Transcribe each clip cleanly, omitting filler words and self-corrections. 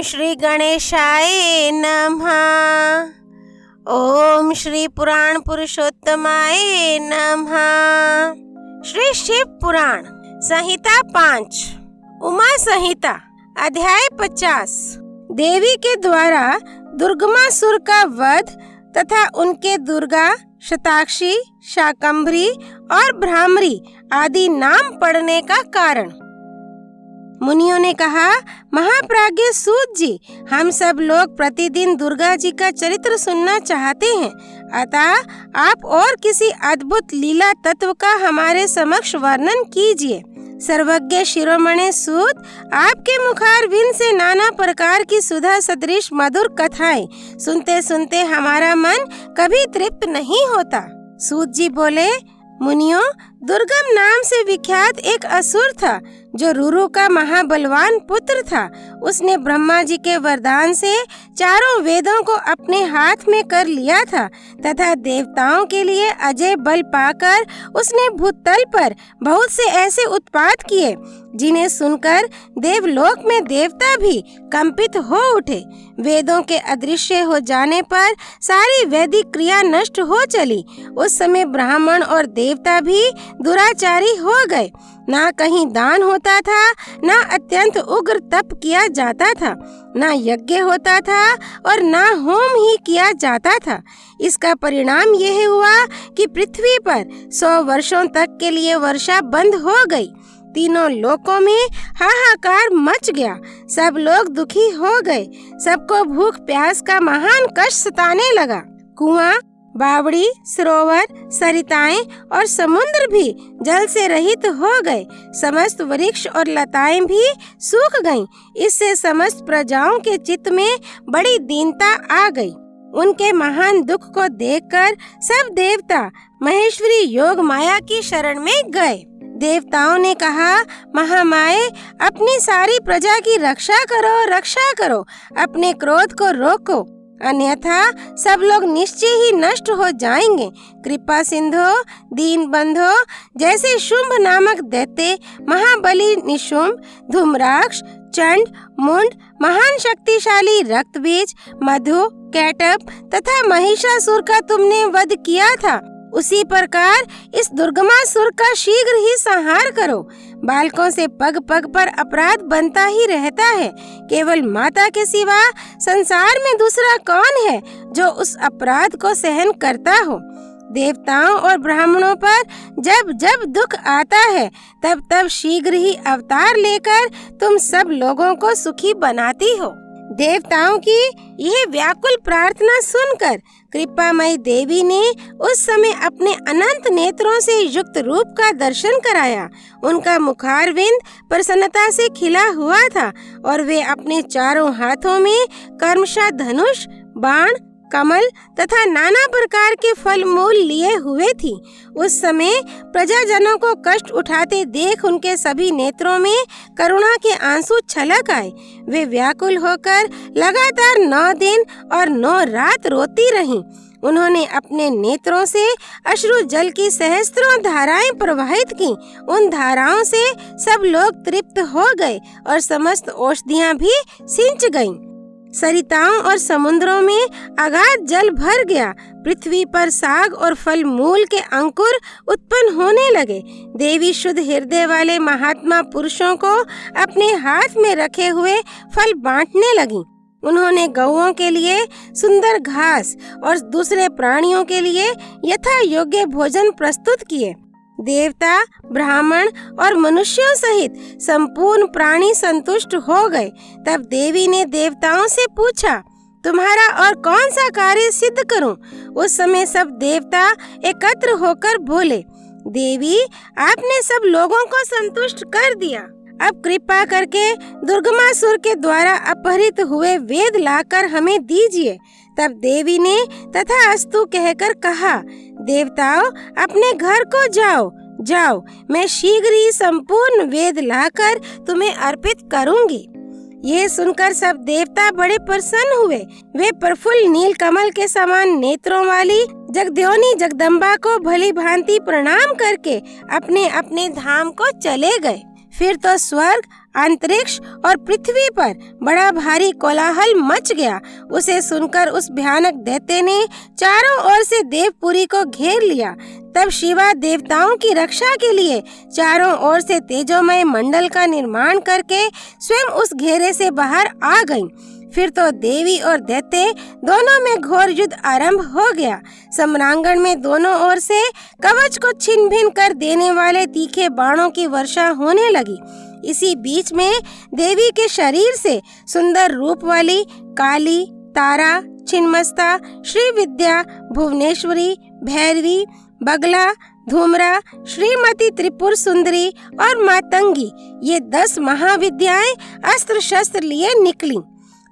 श्री गणेशाय नमः। ओम श्री पुराण पुरुषोत्तमाय नमः। श्री शिव पुराण संहिता 5 उमा संहिता अध्याय 50। देवी के द्वारा दुर्गमासुर का वध तथा उनके दुर्गा, शताक्षी, शाकंभरी और भ्रामरी आदि नाम पड़ने का कारण। मुनियों ने कहा, महाप्राज्ञ सूत जी, हम सब लोग प्रतिदिन दुर्गा जी का चरित्र सुनना चाहते हैं, अतः आप और किसी अद्भुत लीला तत्व का हमारे समक्ष वर्णन कीजिए। सर्वज्ञ शिरोमणि सूत, आपके मुखारविंद से नाना प्रकार की सुधा सदृश मधुर कथाएं सुनते सुनते हमारा मन कभी तृप्त नहीं होता। सूत जी बोले, मुनियों, दुर्गम नाम से विख्यात एक असुर था जो रुरु का महाबलवान पुत्र था। उसने ब्रह्मा जी के वरदान से चारों वेदों को अपने हाथ में कर लिया था तथा देवताओं के लिए अजय बल पाकर उसने भूतल पर बहुत से ऐसे उत्पात किए जिन्हें सुनकर देवलोक में देवता भी कंपित हो उठे। वेदों के अदृश्य हो जाने पर सारी वैदिक क्रिया नष्ट हो चली। उस समय ब्राह्मण और देवता भी दुराचारी हो गए। ना कहीं दान होता था, ना अत्यंत उग्र तप किया जाता था, ना यज्ञ होता था और ना होम ही किया जाता था। इसका परिणाम यह हुआ कि पृथ्वी पर 100 वर्षों तक के लिए वर्षा बंद हो गई। तीनों लोकों में हाहाकार मच गया। सब लोग दुखी हो गए। सबको भूख प्यास का महान कष्ट सताने लगा। कुआं, बावड़ी, सरोवर, सरिताएं और समुद्र भी जल से रहित हो गए। समस्त वृक्ष और लताएं भी सूख गईं। इससे समस्त प्रजाओं के चित्त में बड़ी दीनता आ गई। उनके महान दुख को देखकर सब देवता महेश्वरी योग माया की शरण में गए। देवताओं ने कहा, महामाये, अपनी सारी प्रजा की रक्षा करो, अपने क्रोध को रोको, अन्यथा सब लोग निश्चय ही नष्ट हो जाएंगे। कृपा सिंधो, दीन बंधो, जैसे शुंभ नामक दैत्य, महाबली निशुंभ, धूम्राक्ष, चंड, मुंड, महान शक्तिशाली रक्तबीज, मधु, कैटभ तथा महिषासुर का तुमने वध किया था, उसी प्रकार इस दुर्गमासुर का शीघ्र ही संहार करो। बालकों से पग पग पर अपराध बनता ही रहता है। केवल माता के सिवा संसार में दूसरा कौन है जो उस अपराध को सहन करता हो। देवताओं और ब्राह्मणों पर जब जब दुख आता है तब तब शीघ्र ही अवतार लेकर तुम सब लोगों को सुखी बनाती हो। देवताओं की यह व्याकुल प्रार्थना सुनकर कृपामयी देवी ने उस समय अपने अनंत नेत्रों से युक्त रूप का दर्शन कराया। उनका मुखारविंद प्रसन्नता से खिला हुआ था और वे अपने चारों हाथों में कर्मशा धनुष, बाण, कमल तथा नाना प्रकार के फल मूल लिए हुए थी। उस समय प्रजाजनों को कष्ट उठाते देख उनके सभी नेत्रों में करुणा के आंसू छलक आए। वे व्याकुल होकर लगातार 9 दिन और 9 रात रोती रहीं। उन्होंने अपने नेत्रों से अश्रु जल की सहस्त्रों धाराएं प्रवाहित की। उन धाराओं से सब लोग तृप्त हो गए और समस्त औषधियां भी सिंच गईं। सरिताओं और समुद्रों में अगाध जल भर गया। पृथ्वी पर साग और फल मूल के अंकुर उत्पन्न होने लगे। देवी शुद्ध हृदय वाले महात्मा पुरुषों को अपने हाथ में रखे हुए फल बांटने लगी। उन्होंने गौओं के लिए सुंदर घास और दूसरे प्राणियों के लिए यथा योग्य भोजन प्रस्तुत किए। देवता, ब्राह्मण और मनुष्यों सहित संपूर्ण प्राणी संतुष्ट हो गए। तब देवी ने देवताओं से पूछा, तुम्हारा और कौन सा कार्य सिद्ध करूं? उस समय सब देवता एकत्र होकर बोले, देवी, आपने सब लोगों को संतुष्ट कर दिया। अब कृपा करके दुर्गमासुर के द्वारा अपहरित हुए वेद लाकर हमें दीजिए। तब देवी ने तथास्तु कहकर कहा, देवताओं, अपने घर को जाओ, मैं शीघ्र ही संपूर्ण वेद लाकर तुम्हें अर्पित करूंगी। ये सुनकर सब देवता बड़े प्रसन्न हुए। वे प्रफुल्ल नील कमल के समान नेत्रों वाली जगद्योनी जगदम्बा को भली भांति प्रणाम करके अपने अपने धाम को चले गए। फिर तो स्वर्ग, अंतरिक्ष और पृथ्वी पर बड़ा भारी कोलाहल मच गया। उसे सुनकर उस भयानक दैत्य ने चारों ओर से देवपुरी को घेर लिया। तब शिवा देवताओं की रक्षा के लिए चारों ओर से तेजोमय मंडल का निर्माण करके स्वयं उस घेरे से बाहर आ गईं। फिर तो देवी और दैत्य दोनों में घोर युद्ध आरंभ हो गया। सम्रांगण में दोनों ओर से कवच को छिन्न भिन्न कर देने वाले तीखे बाणों की वर्षा होने लगी। इसी बीच में देवी के शरीर से सुंदर रूप वाली काली, तारा, छिन्नमस्ता, श्री विद्या, भुवनेश्वरी, भैरवी, बगला, धूम्रा, श्रीमती त्रिपुर सुंदरी और मातंगी, ये 10 महाविद्याएं अस्त्र शस्त्र लिए निकली।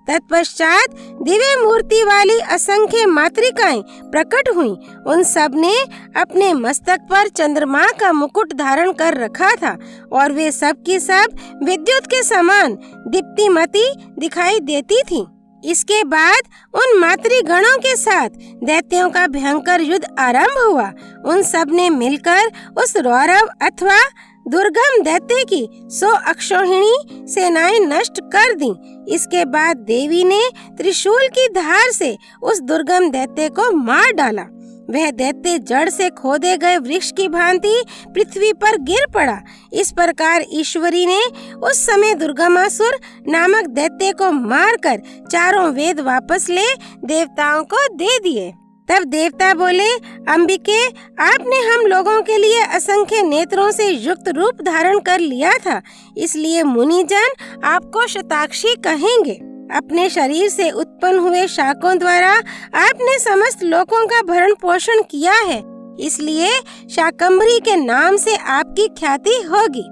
तत्पश्चात दिव्य मूर्ति वाली असंख्य मातृकाएं प्रकट हुईं। उन सब ने अपने मस्तक पर चंद्रमा का मुकुट धारण कर रखा था और वे सब की सब विद्युत के समान दीप्तिमती दिखाई देती थीं। इसके बाद उन मातृगणों के साथ दैत्यों का भयंकर युद्ध आरंभ हुआ। उन सब ने मिलकर उस रौरव अथवा दुर्गम दैत्य की 100 अक्षौहिणी सेनाएं नष्ट कर दी। इसके बाद देवी ने त्रिशूल की धार से उस दुर्गम दैत्य को मार डाला। वह दैत्य जड़ से खोदे गए वृक्ष की भांति पृथ्वी पर गिर पड़ा। इस प्रकार ईश्वरी ने उस समय दुर्गमासुर नामक दैत्य को मारकर चारों वेद वापस ले देवताओं को दे दिए। तब देवता बोले, अंबिके, आपने हम लोगों के लिए असंख्य नेत्रों से युक्त रूप धारण कर लिया था, इसलिए मुनिजन आपको शताक्षी कहेंगे। अपने शरीर से उत्पन्न हुए शाकों द्वारा आपने समस्त लोकों का भरण पोषण किया है, इसलिए शाकंभरी के नाम से आपकी ख्याति होगी।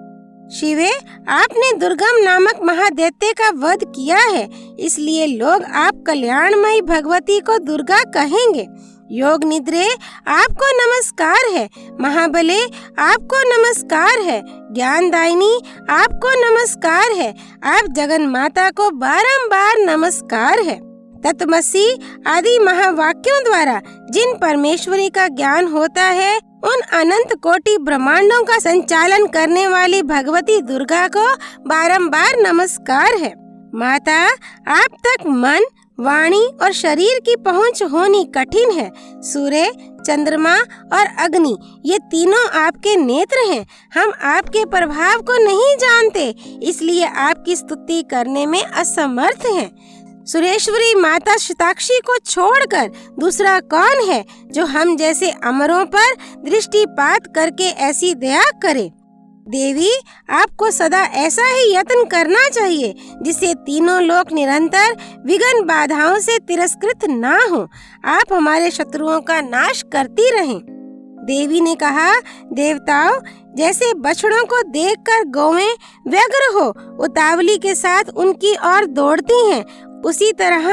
शिवे, आपने दुर्गम नामक महादैत्य का वध किया है, इसलिए लोग आप कल्याणमयी भगवती को दुर्गा कहेंगे। योग निद्रे, आपको नमस्कार है। महाबले, आपको नमस्कार है। ज्ञानदायिनी, आपको नमस्कार है। आप जगन माता को बारंबार नमस्कार है। तत्वमसि आदि महावाक्यों द्वारा जिन परमेश्वरी का ज्ञान होता है, उन अनंत कोटि ब्रह्मांडों का संचालन करने वाली भगवती दुर्गा को बारंबार नमस्कार है। माता, आप तक मन, वाणी और शरीर की पहुंच होनी कठिन है। सूर्य, चंद्रमा और अग्नि, ये तीनों आपके नेत्र हैं। हम आपके प्रभाव को नहीं जानते, इसलिए आपकी स्तुति करने में असमर्थ हैं। सुरेश्वरी माता शताक्षी को छोड़कर दूसरा कौन है जो हम जैसे अमरों पर दृष्टिपात करके ऐसी दया करे। देवी, आपको सदा ऐसा ही यत्न करना चाहिए जिससे तीनों लोक निरंतर विघ्न बाधाओं से तिरस्कृत ना हो। आप हमारे शत्रुओं का नाश करती रहें। देवी ने कहा, देवताओं, जैसे बछड़ों को देखकर गौएं व्यग्र हो उतावली के साथ उनकी ओर दौड़ती हैं, उसी तरह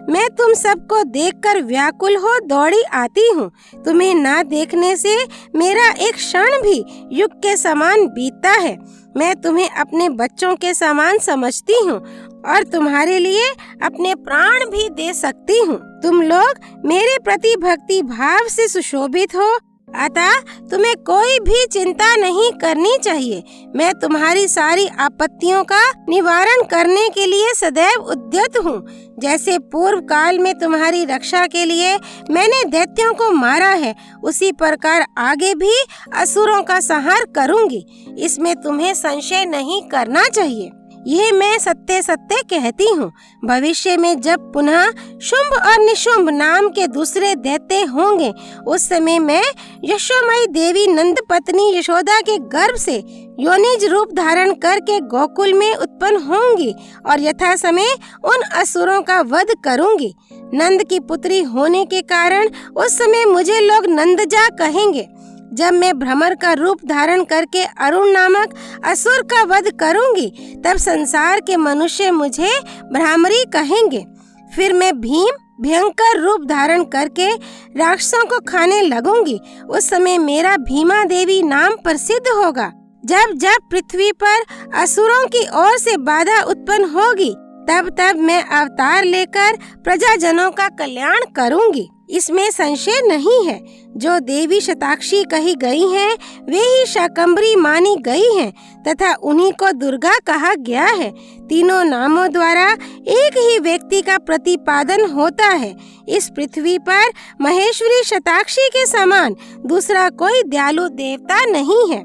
मैं तुम सबको देखकर व्याकुल हो दौड़ी आती हूँ। तुम्हें ना देखने से मेरा एक क्षण भी युग के समान बीतता है। मैं तुम्हें अपने बच्चों के समान समझती हूँ और तुम्हारे लिए अपने प्राण भी दे सकती हूँ। तुम लोग मेरे प्रति भक्ति भाव से सुशोभित हो, अतः तुम्हें कोई भी चिंता नहीं करनी चाहिए। मैं तुम्हारी सारी आपत्तियों का निवारण करने के लिए सदैव उद्यत हूँ। जैसे पूर्व काल में तुम्हारी रक्षा के लिए मैंने दैत्यों को मारा है, उसी प्रकार आगे भी असुरों का संहार करूँगी। इसमें तुम्हें संशय नहीं करना चाहिए। ये मैं सत्य सत्य कहती हूँ। भविष्य में जब पुनः शुंभ और निशुंभ नाम के दूसरे दैत्य होंगे, उस समय मैं यशोमयी देवी नंद पत्नी यशोदा के गर्भ से योनिज रूप धारण करके गोकुल में उत्पन्न होंगी और यथा समय उन असुरों का वध करूंगी। नंद की पुत्री होने के कारण उस समय मुझे लोग नंदजा कहेंगे। जब मैं भ्रमर का रूप धारण करके अरुण नामक असुर का वध करूंगी, तब संसार के मनुष्य मुझे भ्रामरी कहेंगे। फिर मैं भीम भयंकर रूप धारण करके राक्षसों को खाने लगूंगी। उस समय मेरा भीमा देवी नाम प्रसिद्ध होगा। जब जब पृथ्वी पर असुरों की ओर से बाधा उत्पन्न होगी, तब तब मैं अवतार लेकर प्रजाजनों का कल्याण करूंगी। इसमें संशय नहीं है। जो देवी शताक्षी कही गई हैं, वे ही शाकंभरी मानी गई हैं तथा उन्हीं को दुर्गा कहा गया है। तीनों नामों द्वारा एक ही व्यक्ति का प्रतिपादन होता है। इस पृथ्वी पर महेश्वरी शताक्षी के समान दूसरा कोई दयालु देवता नहीं है,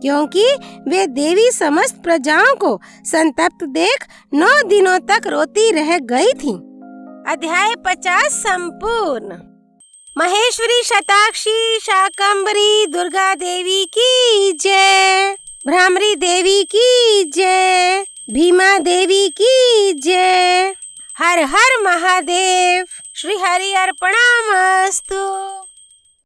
क्योंकि वे देवी समस्त प्रजाओं को संतप्त देख 9 दिनों तक रोती रह गई थीं। अध्याय 50 संपूर्ण। महेश्वरी शताक्षी शाकंभरी दुर्गा देवी की जय, भ्रामरी देवी की जय, भीमा देवी की जय। हर हर महादेव। श्री हरि अर्पणमस्तु।